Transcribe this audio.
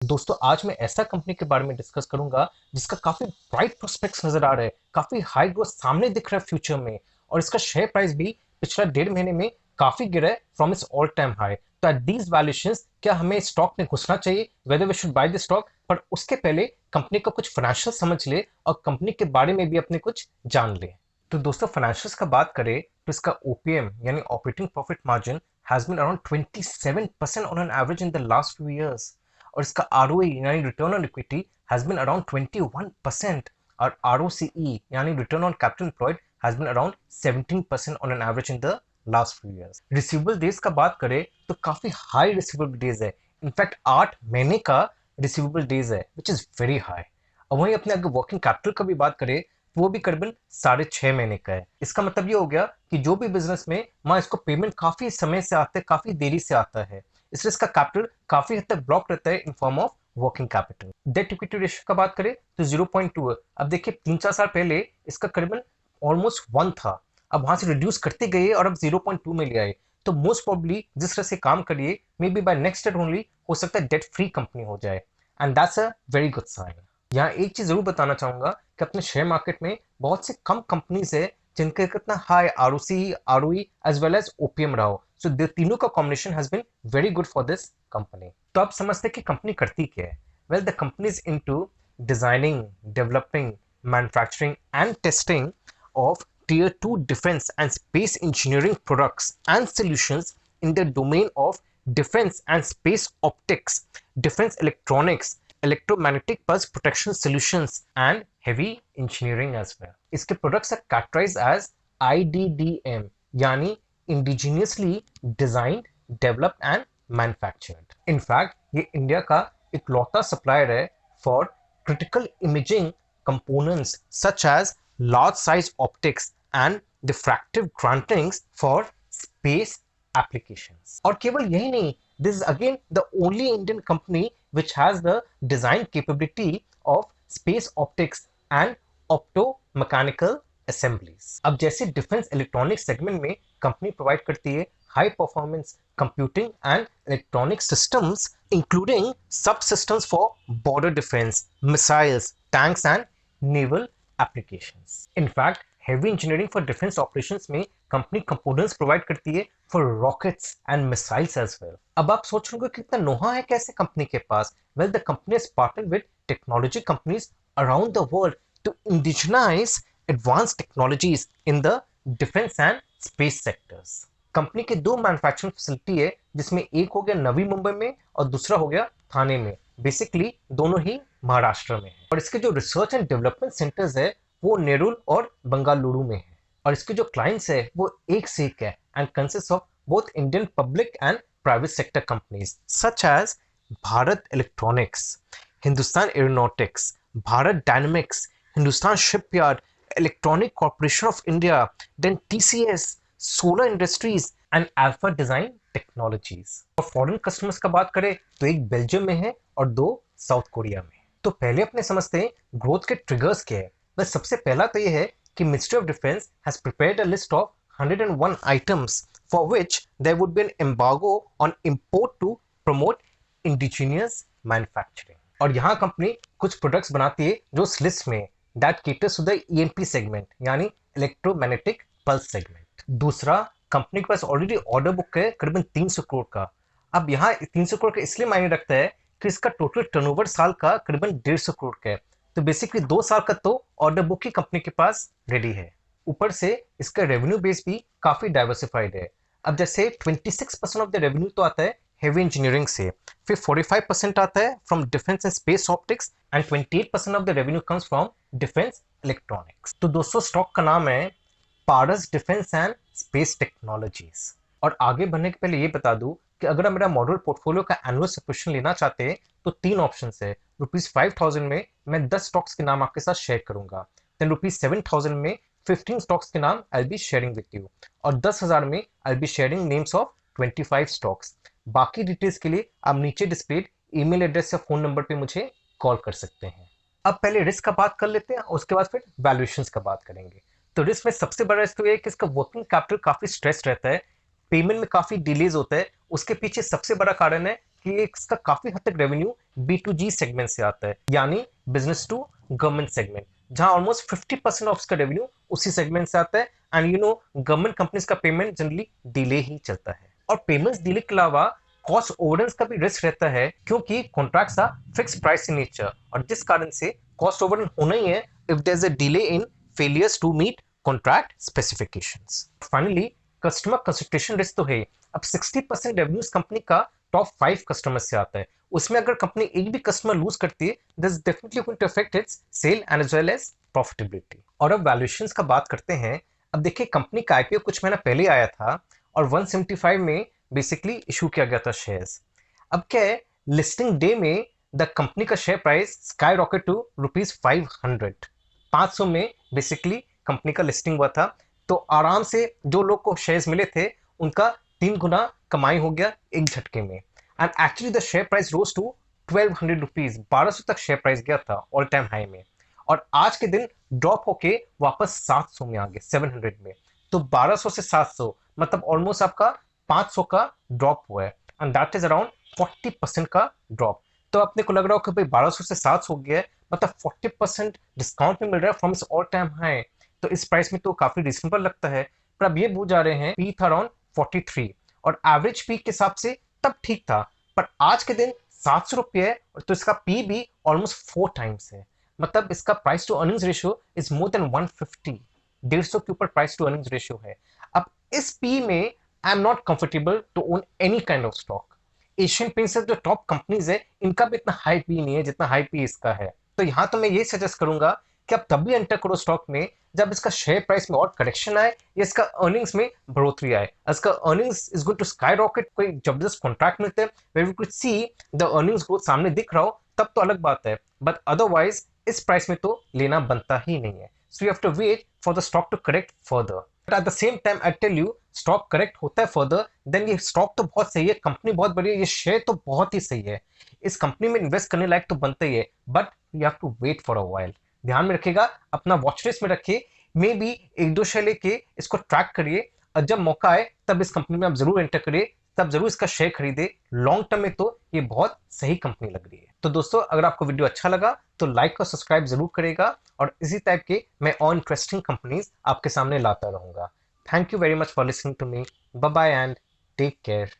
दोस्तों आज मैं ऐसा कंपनी के बारे में डिस्कस करूंगा जिसका काफी ब्राइट प्रोस्पेक्ट्स नजर आ रहे हैं, काफी हाई ग्रोथ सामने दिख रहा है फ्यूचर में, और इसका शेयर प्राइस भी पिछला 1.5 महीने में काफी गिरा है from its all time high. तो एट दीज वैल्यूएशंस क्या हमें स्टॉक में घुसना चाहिए, whether we should buy the stock? पर उसके पहले कंपनी का कुछ फाइनेंशियल समझ ले और कंपनी के बारे में भी अपने कुछ जान ले। तो दोस्तों फाइनेंशियल्स का बात करें तो इसका ओपीएम यानी operating profit margin has been around 27% on an average in the last few years, और इसका आरओई यानी return on equity has been around 21%, और आरओसीई यानी return on capital employed has been around 17% on an average in the last few years. Receivable days का बात करें तो काफी हाई रिसीवेबल डेज है, इनफैक्ट 8 महीने का रिसीवेबल डेज है विच इज वेरी हाई। और वहीं अपने अगर वर्किंग कैपिटल का भी बात करें तो वो भी करीबन 6.5 महीने का है। इसका मतलब ये हो गया कि जो भी बिजनेस में इसको पेमेंट काफी समय से आता है, काफी देरी से आता है, इसलिए इसका कैपिटल काफी हद तक ब्लॉक रहता है in form of working capital. Debt equity ratio का बात करें तो 0.2 है। अब देखिए 3-4 साल पहले इसका करीबन ऑलमोस्ट 1 था, अब वहां से रिड्यूस करते गए और अब 0.2 में ले आए। तो मोस्ट प्रोबेबली जिस तरह से काम करिए maybe by next year only हो सकता है डेट फ्री कंपनी हो जाए, and that's a very good sign. यहाँ एक चीज जरूर बताना चाहूंगा कि अपने शेयर मार्केट में बहुत से कम कंपनीज है जिनका कितना high ROC, ROE as well as OPM रहा हो। सो तीनों का combination has been very good for this company. तो आप समझते हैं कि कंपनी करती क्या है। Well the company is into designing, developing, manufacturing and testing of tier 2 defense and space engineering products and solutions in the domain of defense and space optics, defense electronics, electromagnetic pulse protection solutions and heavy engineering as well. इसके products are characterized as IDDM यानी indigenously designed, developed and manufactured. In fact ये India का इकलौता supplier है for critical imaging components such as large size optics and diffractive grantings for space applications. और केवल यही नहीं, this is again the only Indian company which has the design capability of space optics and optomechanical assemblies. अब जैसे defence electronic segment में company provide करती है high performance computing and electronic systems including subsystems for border defence, missiles, tanks and naval applications. In fact, heavy engineering for defense operations में company components provide करती है for rockets and missiles as well. अब आप सोच रहे हो कि कितना नोहा है कैसे कंपनी के पास। Well the company has partnered with technology companies around the world to indigenise advance technologies in the defence and space sectors. Company के 2 मैन्युफैक्चरिंग फैसिलिटी है जिसमें एक हो गया नवी मुंबई में और दूसरा हो गया थाने में। बेसिकली दोनों ही महाराष्ट्र में है, और इसके जो रिसर्च एंड डेवलपमेंट सेंटर्स है वो नेरुल और बंगालुरु में है, और इसके जो क्लाइंट्स है वो एक से एक है and consist of both Indian public and private sector companies such as Bharat electronics, Hindustan aeronautics, Bharat dynamics, Hindustan shipyard, electronic corporation of India, then TCS, solar industries and alpha design technologies. और फॉरेन कस्टमर्स का बात करें तो एक बेल्जियम में है और 2 south Korea में। तो पहले अपने समझते हैं ग्रोथ के ट्रिगर्स क्या है। बस सबसे पहला तो ये है कि ministry of defence has prepared a list of 101 items for which there would be an embargo on import to promote indigenous manufacturing. और यहाँ कंपनी कुछ प्रोडक्ट्स बनाती है जो इस लिस्ट में that caters to the ENP segment यानी electromagnetic pulse segment. दूसरा, कंपनी के पास ऑलरेडी ऑर्डर बुक है करीबन 300 करोड़ का। अब यहाँ 300 करोड़ का इसलिए मायने रखता है कि इसका टोटल टर्नओवर साल का करीबन 150 करोड़ का है, तो बेसिकली 2 साल का तो ऑर्डर बुक ही कंपनी के पास रेडी है। ऊपर से इसका रेवेन्यू बेस भी काफी डाइवर्सिफाइड है। अब जैसे 26% ऑफ द रेवेन्यू तो आता है हेवी इंजीनियरिंग से, फिर 45% आता है from defence and space optics and 28% of the revenue comes from defence electronics. तो दोस्तों स्टॉक का नाम है पारस डिफेंस एंड स्पेस टेक्नोलॉजीज। और आगे बढ़ने के पहले ये बता दूं कि अगर आप मेरा मॉडल पोर्टफोलियो का एनुअल सब्सक्रिप्शन लेना चाहते हैं तो 3 ऑप्शन है। ₹5000 में मैं 10 स्टॉक्स के नाम आपके साथ शेयर करूंगा, देन ₹7000 में 15 स्टॉक्स के नाम I be sharing with you, और 10,000 में I be sharing names of 25 stocks. बाकी डिटेल्स के लिए आप नीचे डिस्प्लेड ईमेल एड्रेस या फोन नंबर पे मुझे कॉल कर सकते हैं। अब पहले रिस्क का बात कर लेते हैं, उसके बाद फिर वैल्यूएशंस का बात करेंगे। तो रिस्क में सबसे बड़ा रिस्क तो ये है कि इसका वर्किंग कैपिटल काफी स्ट्रेस रहता है, पेमेंट में काफी डिलेज होता है। उसके पीछे सबसे बड़ा कारण है कि इसका काफी हद तक रेवेन्यू B2G सेगमेंट से आता है, यानी बिजनेस टू गवर्नमेंट सेगमेंट, जहां ऑलमोस्ट 50% ऑफ इसका रेवेन्यू उसी सेगमेंट से आता है। एंड गवर्नमेंट कंपनीज का पेमेंट जनरली डिले ही चलता है, और पेमेंट्स डिले के अलावा कॉस्ट ओवरडन्स का भी रिस्क रहता है, क्योंकि contracts are fixed price in nature, और जिस कारण से कॉस्ट ओवरडन होना ही है if there is a delay in failures to meet contract specifications. Finally customer concentration risk तो है। अब 60% रेवेन्यूज कंपनी का टॉप 5 कस्टमर से आता है। उसमें अगर कंपनी एक भी कस्टमर लूज करती है, this definitely going to affect its sale and as well as profitability. और अब वैल्यूएशंस का बात करते हैं। अब देखिए, कंपनी का आईपीओ कुछ महीना पहले आया था और 175 में बेसिकली इशू किया गया था शेयर्स। अब क्या है, लिस्टिंग डे में द कंपनी का share price skyrocket to ₹500। 500 में बेसिकली कंपनी का लिस्टिंग हुआ था, तो आराम से जो लोग को शेयर्स मिले थे उनका 3 गुना कमाई हो गया एक झटके में। And actually the share price rose to ₹1200, 1200 तक शेयर प्राइस गया था ऑल टाइम हाई में, और आज के दिन ड्रॉप होके वापस 700 में आ गए, 700 में। तो 1200 से 700 मतलब ऑलमोस्ट आपका 500 का ड्रॉप हुआ है, एंड दैट इज अराउंड 40% का ड्रॉप। तो अपने को लग रहा हो कि भाई 1200 से 700 हो गया है, मतलब 40% डिस्काउंट में मिल रहा है from its all time high, तो इस प्राइस में तो काफी रीजनेबल लगता है। पर अब ये भूल जा रहे हैं, पी था अराउंड 43, और एवरेज पी के हिसाब से तब ठीक था, पर आज के दिन 700 रुपये है, तो इसका पी भी ऑलमोस्ट 4 टाइम्स है। मतलब इसका price to earnings ratio is more than 150, 150 के ऊपर प्राइस टू अर्निंग्स रेशियो है। अब इस पी में I am not comfortable to own any kind of stock. Asian paints जो टॉप कंपनीज है, इनका भी इतना हाई पी नहीं है जितना हाई पी इसका है। तो यहाँ तो मैं ये सजेस्ट करूंगा कि आप तभी एंटर करो स्टॉक में जब इसका शेयर प्राइस में और करेक्शन आए या इसका अर्निंग्स में बढ़ोतरी आए। इसका earnings is going to skyrocket, कोई जबरदस्त कॉन्ट्रैक्ट मिलते हैं where we could see the earnings growth सामने दिख रहा हो, तब तो अलग बात है, बट अदरवाइज इस प्राइस में तो लेना बनता ही नहीं है। So you have to wait for the stock to correct further. But at the same time I tell you, stock correct होता है फर्दर, देन ये स्टॉक तो बहुत सही है, कंपनी बहुत बढ़िया है, ये शेयर तो बहुत ही सही है, इस कंपनी में इन्वेस्ट करने लायक तो बनता ही है, but you have to wait for a while. ध्यान में रखिएगा, अपना वॉच लिस्ट में रखिए, मे बी एक दो शेयर लेके इसको ट्रैक करिए, और जब मौका आए तब इस कंपनी में आप जरूर एंटर करिए, तब जरूर इसका शेयर खरीदे। लॉन्ग टर्म में तो ये बहुत सही कंपनी लग रही है। तो दोस्तों, अगर आपको वीडियो अच्छा लगा तो लाइक और सब्सक्राइब जरूर करेगा, और इसी टाइप के मैं और इंटरेस्टिंग कंपनीज आपके सामने लाता रहूंगा। Thank you very much for listening to me. Bye bye and take care.